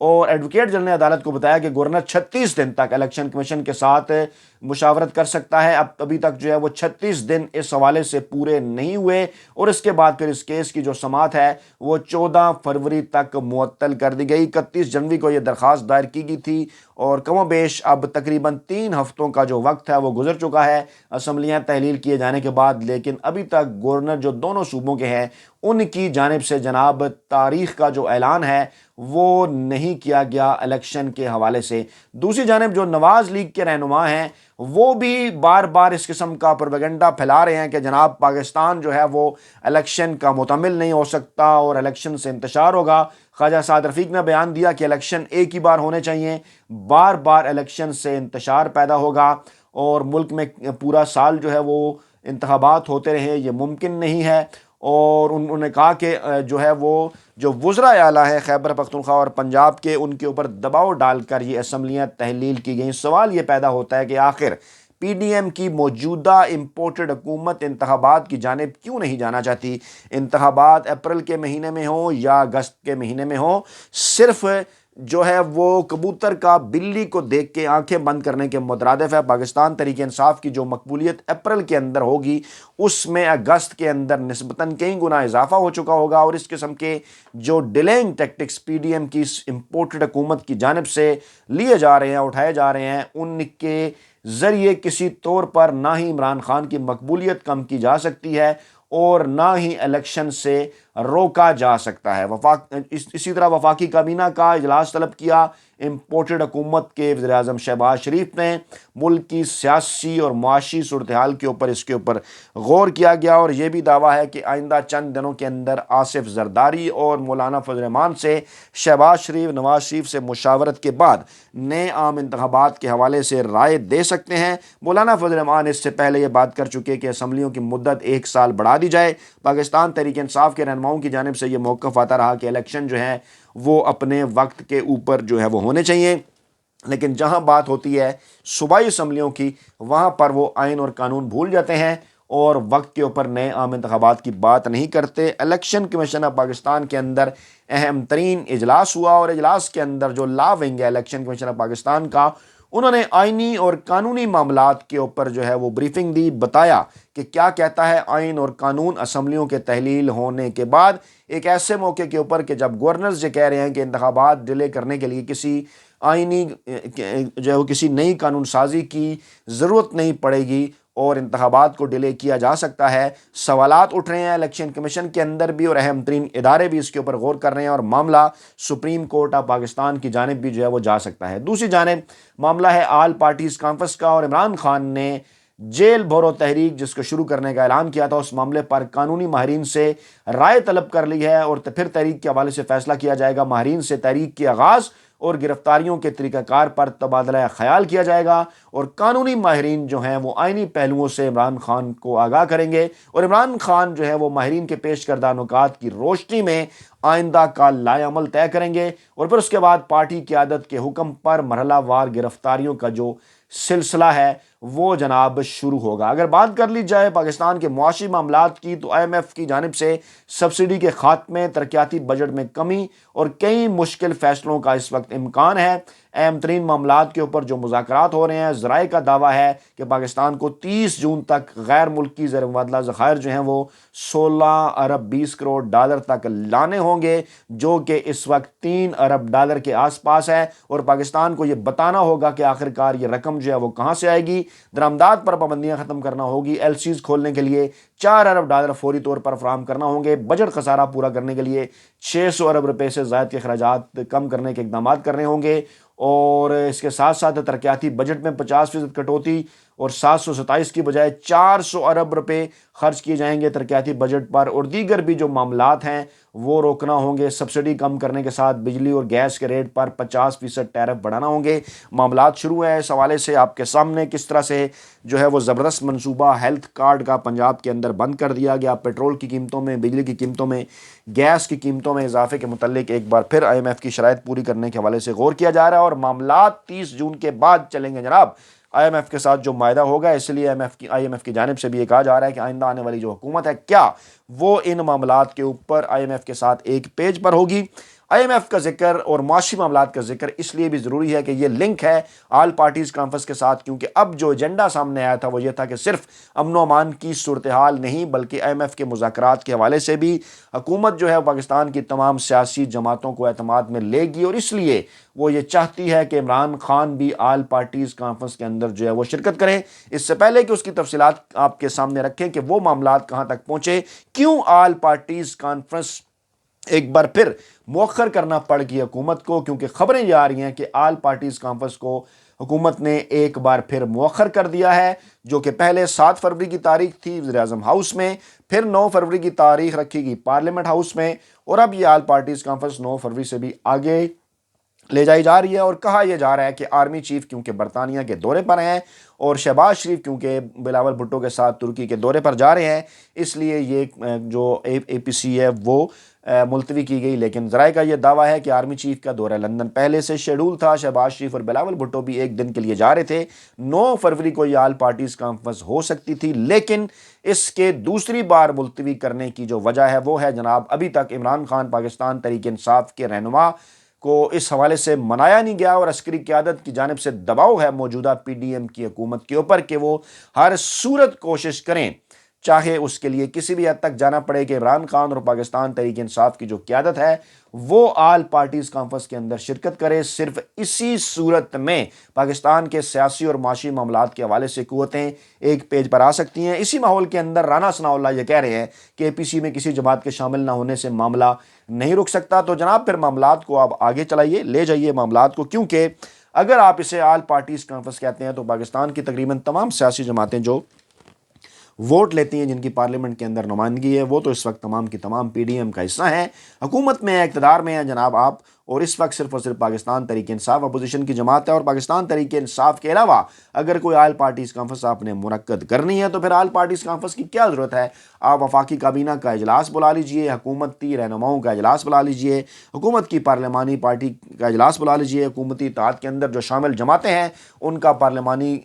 اور advocate general نے عدالت کو بتایا کہ گورنر 36 دن تک الیکشن کمیشن کے ساتھ مشاورت کر سکتا ہے. ابھی تک جو ہے وہ 36 دن اس حوالے سے پورے نہیں ہوئے اور اس کے بعد پھر اس کیس کی جو سماعت ہے وہ 14 فروری تک معطل کر دی گئی. 31 جنوری کو یہ درخواست دائر کی گئی تھی اور کم و بیش اب تقریباً 3 ہفتوں کا جو وقت ہے وہ گزر چکا ہے اسمبلیاں تحلیل کیے جانے کے بعد، لیکن ابھی تک گورنر جو دونوں صوبوں کے ہیں ان کی جانب سے جناب تاریخ کا جو اعلان ہے وہ نہیں کیا گیا الیکشن کے حوالے سے. دوسری جانب جو نواز لیگ کے رہنما ہیں وہ بھی بار بار اس قسم کا پروپیگنڈا پھیلا رہے ہیں کہ جناب پاکستان جو ہے وہ الیکشن کا متعمل نہیں ہو سکتا اور الیکشن سے انتشار ہوگا. خواجہ سعد رفیق نے بیان دیا کہ الیکشن ایک ہی بار ہونے چاہیے، بار بار الیکشن سے انتشار پیدا ہوگا اور ملک میں پورا سال جو ہے وہ انتخابات ہوتے رہے، یہ ممکن نہیں ہے. اور انہوں نے کہا کہ جو ہے وہ جو وزراء اعلیٰ ہے خیبر پختونخوا اور پنجاب کے، ان کے اوپر دباؤ ڈال کر یہ اسمبلیاں تحلیل کی گئیں. سوال یہ پیدا ہوتا ہے کہ آخر پی ڈی ایم کی موجودہ امپورٹڈ حکومت انتخابات کی جانب کیوں نہیں جانا چاہتی؟ انتخابات اپریل کے مہینے میں ہوں یا اگست کے مہینے میں ہوں، صرف جو ہے وہ کبوتر کا بلی کو دیکھ کے آنکھیں بند کرنے کے مترادف ہے. پاکستان تحریک انصاف کی جو مقبولیت اپریل کے اندر ہوگی اس میں اگست کے اندر نسبتاً کئی گنا اضافہ ہو چکا ہوگا، اور اس قسم کے جو delaying tactics P D M کی امپورٹڈ حکومت کی جانب سے لیے جا رہے ہیں، اٹھائے جا رہے ہیں، ان کے ذریعے کسی طور پر نہ ہی عمران خان کی مقبولیت کم کی جا سکتی ہے اور نہ ہی الیکشن سے روکا جا سکتا ہے. اسی طرح وفاقی کابینہ کا اجلاس طلب کیا. امپورٹڈ حکومت کے وزیر اعظم شہباز شریف نے ملک کی سیاسی اور معاشی صورتحال کے اوپر غور کیا گیا، اور یہ بھی دعویٰ ہے کہ آئندہ چند دنوں کے اندر آصف زرداری اور مولانا فضل الرحمان سے شہباز شریف نواز شریف سے مشاورت کے بعد نئے عام انتخابات کے حوالے سے رائے دے سکتے ہیں. مولانا فضل الرحمان اس سے پہلے یہ بات کر چکے کہ اسمبلیوں کی مدت 1 سال بڑھا دی جائے. پاکستان تحریک انصاف کے رہنماؤں کی جانب سے یہ موقف آتا رہا کہ الیکشن جو ہے وہ اپنے وقت کے اوپر جو ہے وہ ہونے چاہیے، لیکن جہاں بات ہوتی ہے صوبائی اسمبلیوں کی وہاں پر وہ آئین اور قانون بھول جاتے ہیں اور وقت کے اوپر نئے عام انتخابات کی بات نہیں کرتے. الیکشن کمیشن آف پاکستان کے اندر اہم ترین اجلاس ہوا اور اجلاس کے اندر جو لا ونگ ہے الیکشن کمیشن آف پاکستان کا، انہوں نے آئینی اور قانونی معاملات کے اوپر جو ہے وہ بریفنگ دی. بتایا کہ کیا کہتا ہے آئین اور قانون اسمبلیوں کے تحلیل ہونے کے بعد ایک ایسے موقع کے اوپر کہ جب گورنرز یہ کہہ رہے ہیں کہ انتخابات ڈیلے کرنے کے لیے کسی آئینی جو ہے وہ کسی نئی قانون سازی کی ضرورت نہیں پڑے گی اور انتخابات کو ڈیلے کیا جا سکتا ہے. سوالات اٹھ رہے ہیں الیکشن کمیشن کے اندر بھی اور اہم ترین ادارے بھی اس کے اوپر غور کر رہے ہیں اور معاملہ سپریم کورٹ آف پاکستان کی جانب بھی جو ہے وہ جا سکتا ہے. دوسری جانب معاملہ ہے آل پارٹیز کانفرنس کا، اور عمران خان نے جیل بھرو تحریک جس کو شروع کرنے کا اعلان کیا تھا اس معاملے پر قانونی ماہرین سے رائے طلب کر لی ہے اور پھر تحریک کے حوالے سے فیصلہ کیا جائے گا. ماہرین سے تحریک کے آغاز اور گرفتاریوں کے طریقہ کار پر تبادلہ خیال کیا جائے گا اور قانونی ماہرین جو ہیں وہ آئینی پہلوؤں سے عمران خان کو آگاہ کریں گے اور عمران خان جو ہے وہ ماہرین کے پیش کردہ نکات کی روشنی میں آئندہ کا لائحہ عمل طے کریں گے اور پھر اس کے بعد پارٹی قیادت کے حکم پر مرحلہ وار گرفتاریوں کا جو سلسلہ ہے وہ جناب شروع ہوگا. اگر بات کر لی جائے پاکستان کے معاشی معاملات کی تو آئی ایم ایف کی جانب سے سبسڈی کے خاتمے، ترقیاتی بجٹ میں کمی اور کئی مشکل فیصلوں کا اس وقت امکان ہے. اہم ترین معاملات کے اوپر جو مذاکرات ہو رہے ہیں، ذرائع کا دعویٰ ہے کہ پاکستان کو 30 جون تک غیر ملکی زیر مبادلہ ذخائر جو ہیں وہ 16 ارب 20 کروڑ ڈالر تک لانے ہوں گے، جو کہ اس وقت 3 ارب ڈالر کے آس پاس ہے، اور پاکستان کو یہ بتانا ہوگا کہ آخرکار یہ رقم جو ہے وہ کہاں سے آئے گی. درآمدات پر پابندیاں ختم کرنا ہوگی. ایل سیز کھولنے کے لیے 4 ارب ڈالر فوری طور پر فراہم کرنا ہوں گے. بجٹ خسارہ پورا کرنے کے لیے 600 ارب روپے سے زائد کے اخراجات کم کرنے کے اقدامات کرنے ہوں گے، اور اس کے ساتھ ساتھ ترقیاتی بجٹ میں 50% کٹوتی اور 727 کی بجائے 400 ارب روپے خرچ کیے جائیں گے ترقیاتی بجٹ پر، اور دیگر بھی جو معاملات ہیں وہ روکنا ہوں گے. سبسڈی کم کرنے کے ساتھ بجلی اور گیس کے ریٹ پر 50% ٹیرف بڑھانا ہوں گے. معاملات شروع ہیں. اس حوالے سے آپ کے سامنے کس طرح سے جو ہے وہ زبردست منصوبہ ہیلتھ کارڈ کا پنجاب کے اندر بند کر دیا گیا. پیٹرول کی قیمتوں میں، بجلی کی قیمتوں میں، گیس کی قیمتوں میں اضافے کے متعلق ایک بار پھر آئی ایم ایف کی شرائط پوری کرنے کے حوالے سے غور کیا جا رہا ہے، اور معاملات 30 جون کے بعد چلیں گے جناب آئی ایم ایف کے ساتھ جو معاہدہ ہوگا. اس لیے آئی ایم ایف کی جانب سے بھی یہ کہا جا رہا ہے کہ آئندہ آنے والی جو حکومت ہے کیا وہ ان معاملات کے اوپر آئی ایم ایف کے ساتھ ایک پیج پر ہوگی. IMF کا ذکر اور معاشی معاملات کا ذکر اس لیے بھی ضروری ہے کہ یہ لنک ہے آل پارٹیز کانفرنس کے ساتھ، کیونکہ اب جو ایجنڈا سامنے آیا تھا وہ یہ تھا کہ صرف امن و امان کی صورتحال نہیں بلکہ IMF کے مذاکرات کے حوالے سے بھی حکومت جو ہے پاکستان کی تمام سیاسی جماعتوں کو اعتماد میں لے گی، اور اس لیے وہ یہ چاہتی ہے کہ عمران خان بھی آل پارٹیز کانفرنس کے اندر جو ہے وہ شرکت کریں۔ اس سے پہلے کہ اس کی تفصیلات آپ کے سامنے رکھیں کہ وہ معاملات کہاں تک پہنچے، کیوں آل پارٹیز کانفرنس ایک بار پھر مؤخر کرنا پڑ گئی حکومت کو، کیونکہ خبریں یہ آ رہی ہیں کہ آل پارٹیز کانفرنس کو حکومت نے ایک بار پھر مؤخر کر دیا ہے، جو کہ پہلے 7 فروری کی تاریخ تھی وزیر اعظم ہاؤس میں، پھر 9 فروری کی تاریخ رکھی گئی پارلیمنٹ ہاؤس میں، اور اب یہ آل پارٹیز کانفرنس 9 فروری سے بھی آگے لے جائی جا رہی ہے۔ اور کہا یہ جا رہا ہے کہ آرمی چیف کیونکہ برطانیہ کے دورے پر ہیں اور شہباز شریف کیونکہ بلاول بھٹو کے ساتھ ترکی کے دورے پر جا رہے ہیں، اس لیے یہ جو APC ہے وہ ملتوی کی گئی، لیکن ذرائع کا یہ دعویٰ ہے کہ آرمی چیف کا دورہ لندن پہلے سے شیڈول تھا، شہباز شریف اور بلاول بھٹو بھی ایک دن کے لیے جا رہے تھے، 9 فروری کو یہ آل پارٹیز کانفرنس ہو سکتی تھی، لیکن اس کے دوسری بار ملتوی کرنے کی جو وجہ ہے وہ ہے جناب ابھی تک عمران خان پاکستان تحریک انصاف کے رہنما کو اس حوالے سے منایا نہیں گیا، اور عسکری قیادت کی جانب سے دباؤ ہے موجودہ PDM کی حکومت کے اوپر کہ وہ ہر صورت کوشش کریں، چاہے اس کے لیے کسی بھی حد تک جانا پڑے، کہ عمران خان اور پاکستان تحریک انصاف کی جو قیادت ہے وہ آل پارٹیز کانفرنس کے اندر شرکت کرے۔ صرف اسی صورت میں پاکستان کے سیاسی اور معاشی معاملات کے حوالے سے قوتیں ایک پیج پر آ سکتی ہیں۔ اسی ماحول کے اندر رانا ثناءاللہ یہ کہہ رہے ہیں کہ APC میں کسی جماعت کے شامل نہ ہونے سے معاملہ نہیں رک سکتا، تو جناب پھر معاملات کو آپ آگے چلائیے، لے جائیے معاملات کو، کیونکہ اگر آپ اسے آل پارٹیز کانفرنس کہتے ہیں تو پاکستان کی تقریباً تمام سیاسی جماعتیں جو ووٹ لیتی ہیں، جن کی پارلیمنٹ کے اندر نمائندگی ہے، وہ تو اس وقت تمام کی تمام PDM کا حصہ ہیں، حکومت میں اقتدار میں ہیں جناب آپ، اور اس وقت صرف اور صرف پاکستان تحریک انصاف اپوزیشن کی جماعت ہے، اور پاکستان تحریک انصاف کے علاوہ اگر کوئی آل پارٹیز کانفرنس آپ نے منعقد کرنی ہے تو پھر آل پارٹیز کانفرنس کی کیا ضرورت ہے؟ آپ وفاقی کابینہ کا اجلاس بلا لیجئے، حکومتی رہنماؤں کا اجلاس بلا لیجئے، حکومت کی پارلیمانی پارٹی کا اجلاس بلا لیجئے، حکومتی اتحاد کے اندر جو شامل جماعتیں ہیں ان کا پارلیمانی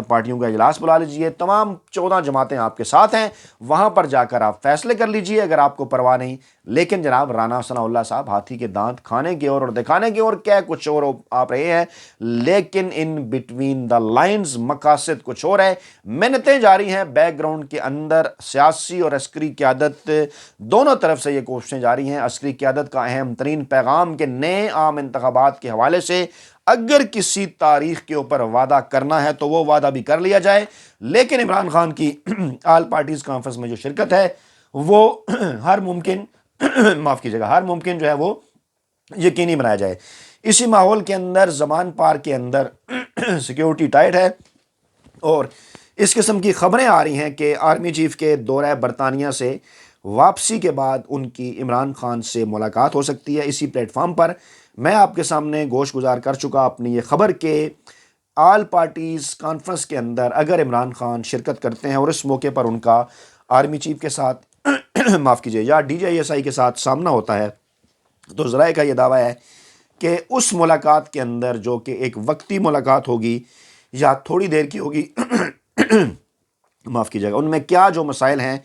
پارٹیوں کا اجلاس بلا لیجئے، تمام 14 جماعتیں آپ کے ساتھ ہیں، وہاں پر جا کر آپ فیصلے کر لیجئے اگر آپ کو پرواہ نہیں۔ لیکن جناب رانا ثناءاللہ صاحب ہاتھی کے دانت کھانے کی اور دکھانے کی اور کیا کچھ اور آپ رہے ہیں، لیکن ان بٹوین دا لائنز مقاصد کچھ اور ہے، محنتیں جاری ہیں بیک گراؤنڈ کے اندر، سیاسی اور عسکری قیادت دونوں طرف سے یہ کوششیں جاری ہیں۔ عسکری قیادت کا اہم ترین پیغام کہ نئے عام انتخابات کے حوالے سے اگر کسی تاریخ کے اوپر وعدہ کرنا ہے تو وہ وعدہ بھی کر لیا جائے، لیکن عمران خان کی آل پارٹیز کانفرنس میں جو شرکت ہے وہ ہر ممکن معاف کیجیے گا ہر ممکن جو ہے وہ یقینی بنایا جائے۔ اسی ماحول کے اندر زمان پار کے اندر سیکیورٹی ٹائٹ ہے، اور اس قسم کی خبریں آ رہی ہیں کہ آرمی چیف کے دورہ برطانیہ سے واپسی کے بعد ان کی عمران خان سے ملاقات ہو سکتی ہے۔ اسی پلیٹ فارم پر میں آپ کے سامنے گوش گزار کر چکا اپنی یہ خبر کہ آل پارٹیز کانفرنس کے اندر اگر عمران خان شرکت کرتے ہیں اور اس موقع پر ان کا آرمی چیف کے ساتھ معاف کیجیے یا DJISI کے ساتھ سامنا ہوتا ہے، تو ذرائع کا یہ دعویٰ ہے کہ اس ملاقات کے اندر جو کہ ایک وقتی ملاقات ہوگی یا تھوڑی دیر کی ہوگی معاف کیجیے گا، ان میں کیا جو مسائل ہیں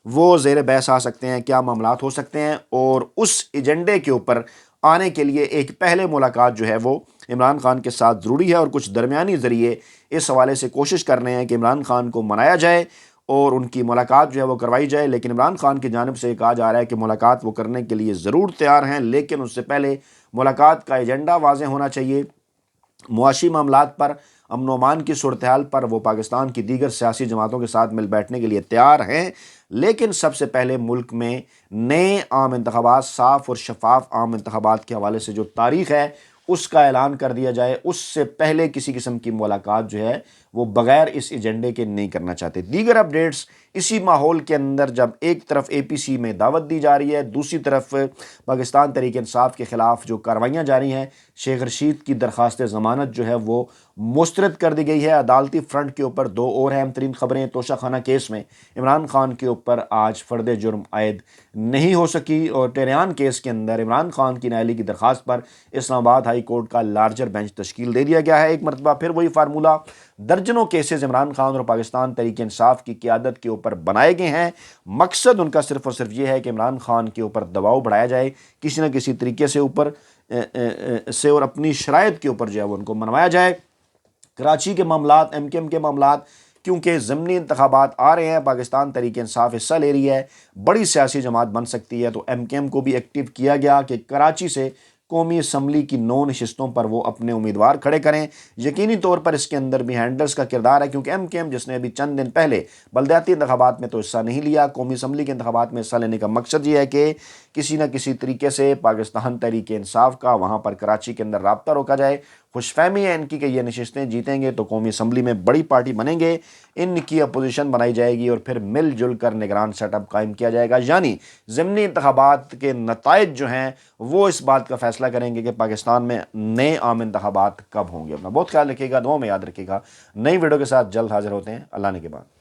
وہ زیر بحث آ سکتے ہیں، کیا معاملات ہو سکتے ہیں، اور اس ایجنڈے کے اوپر آنے کے لیے ایک پہلے ملاقات جو ہے وہ عمران خان کے ساتھ ضروری ہے، اور کچھ درمیانی ذریعے اس حوالے سے کوشش کر رہے ہیں کہ عمران خان کو منایا جائے اور ان کی ملاقات جو ہے وہ کروائی جائے۔ لیکن عمران خان کی جانب سے کہا جا رہا ہے کہ ملاقات وہ کرنے کے لیے ضرور تیار ہیں، لیکن اس سے پہلے ملاقات کا ایجنڈا واضح ہونا چاہیے۔ معاشی معاملات پر، امن و امان کی صورتحال پر وہ پاکستان کی دیگر سیاسی جماعتوں کے ساتھ مل بیٹھنے کے لیے تیار ہیں، لیکن سب سے پہلے ملک میں نئے عام انتخابات، صاف اور شفاف عام انتخابات کے حوالے سے جو تاریخ ہے اس کا اعلان کر دیا جائے۔ اس سے پہلے کسی قسم کی ملاقات جو ہے وہ بغیر اس ایجنڈے کے نہیں کرنا چاہتے۔ دیگر اپڈیٹس اسی ماحول کے اندر جب ایک طرف APC میں دعوت دی جا رہی ہے، دوسری طرف پاکستان تحریک انصاف کے خلاف جو کارروائیاں جاری ہیں، شیخ رشید کی درخواست ضمانت جو ہے وہ مسترد کر دی گئی ہے۔ عدالتی فرنٹ کے اوپر دو اور اہم ترین خبریں، توشہ خانہ کیس میں عمران خان کے اوپر آج فرد جرم عائد نہیں ہو سکی، اور ٹیریان کیس کے اندر عمران خان کی نااہلی کی درخواست پر اسلام آباد ہائی کورٹ کا لارجر بینچ تشکیل دے دیا گیا ہے۔ ایک مرتبہ پھر وہی فارمولہ درج درجنوں کیسز عمران خان اور پاکستان تحریک انصاف کی قیادت کے اوپر بنائے گئے ہیں۔ مقصد ان کا صرف اور صرف یہ ہے کہ عمران خان کے اوپر دباؤ بڑھایا جائے کسی نہ کسی طریقے سے اور اپنی شرائط کے اوپر جو ہے وہ ان کو منوایا جائے۔ کراچی کے معاملات، ایم کیو ایم کے معاملات، کیونکہ ضمنی انتخابات آ رہے ہیں، پاکستان تحریک انصاف حصہ لے رہی ہے، بڑی سیاسی جماعت بن سکتی ہے، تو ایم کیو ایم کو بھی ایکٹیو کیا گیا کہ کراچی سے قومی اسمبلی کی 9 نشستوں پر وہ اپنے امیدوار کھڑے کریں۔ یقینی طور پر اس کے اندر بھی ہینڈلرز کا کردار ہے، کیونکہ ایم کیو ایم جس نے ابھی چند دن پہلے بلدیاتی انتخابات میں تو حصہ نہیں لیا، قومی اسمبلی کے انتخابات میں حصہ لینے کا مقصد یہ ہے کہ کسی نہ کسی طریقے سے پاکستان تحریک انصاف کا وہاں پر کراچی کے اندر رابطہ روکا جائے۔ خوش فہمی ہے ان کی کہ یہ نشستیں جیتیں گے تو قومی اسمبلی میں بڑی پارٹی بنیں گے، ان کی اپوزیشن بنائی جائے گی اور پھر مل جل کر نگران سیٹ اپ قائم کیا جائے گا۔ یعنی ضمنی انتخابات کے نتائج جو ہیں وہ اس بات کا فیصلہ کریں گے کہ پاکستان میں نئے عام انتخابات کب ہوں گے۔ اپنا بہت خیال رکھیے گا، دعاؤں میں یاد رکھیے گا۔ نئی ویڈیو کے ساتھ جلد حاضر ہوتے ہیں۔ اللہ نے کے بعد۔